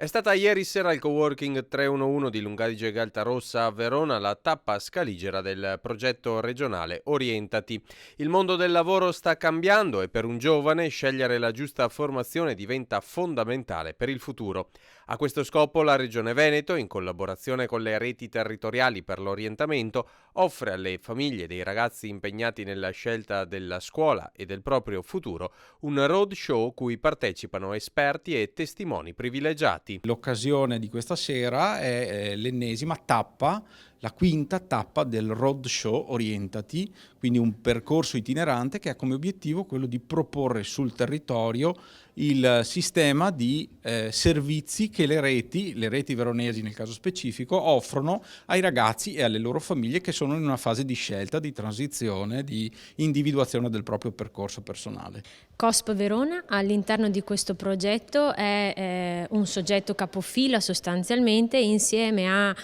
È stata ieri sera al coworking 311 di Lungadige Galtarossa a Verona la tappa scaligera del progetto regionale Orientati. Il mondo del lavoro sta cambiando e per un giovane scegliere la giusta formazione diventa fondamentale per il futuro. A questo scopo la Regione Veneto, in collaborazione con le reti territoriali per l'orientamento, offre alle famiglie dei ragazzi impegnati nella scelta della scuola e del proprio futuro un roadshow cui partecipano esperti e testimoni privilegiati. L'occasione di questa sera è l'ennesima tappa, la quinta tappa del Roadshow Orientati, quindi un percorso itinerante che ha come obiettivo quello di proporre sul territorio il sistema di servizi che le reti veronesi nel caso specifico, offrono ai ragazzi e alle loro famiglie che sono in una fase di scelta, di transizione, di individuazione del proprio percorso personale. COSP Verona all'interno di questo progetto è un soggetto capofila sostanzialmente, insieme a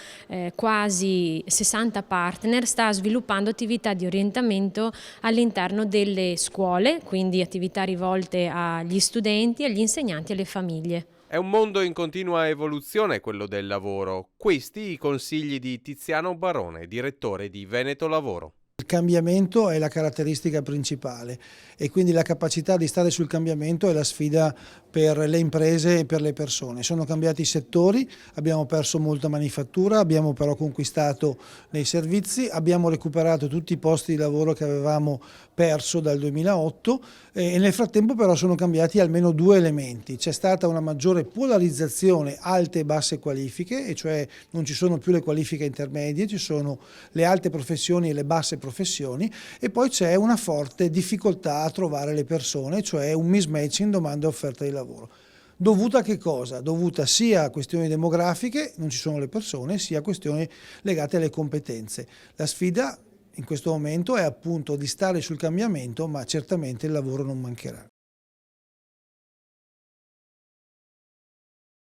quasi 60 partner sta sviluppando attività di orientamento all'interno delle scuole, quindi attività rivolte agli studenti, agli insegnanti e alle famiglie. È un mondo in continua evoluzione quello del lavoro. Questi i consigli di Tiziano Barone, direttore di Veneto Lavoro. Il cambiamento è la caratteristica principale e quindi la capacità di stare sul cambiamento è la sfida per le imprese e per le persone. Sono cambiati i settori, abbiamo perso molta manifattura, abbiamo però conquistato nei servizi, abbiamo recuperato tutti i posti di lavoro che avevamo perso dal 2008 e nel frattempo però sono cambiati almeno due elementi. C'è stata una maggiore polarizzazione alte e basse qualifiche, e cioè non ci sono più le qualifiche intermedie, ci sono le alte professioni e le basse professioni, e poi c'è una forte difficoltà a trovare le persone, cioè un mismatching domanda e offerta di lavoro. Dovuta a che cosa? Dovuta sia a questioni demografiche, non ci sono le persone, sia a questioni legate alle competenze. La sfida in questo momento è appunto di stare sul cambiamento, ma certamente il lavoro non mancherà.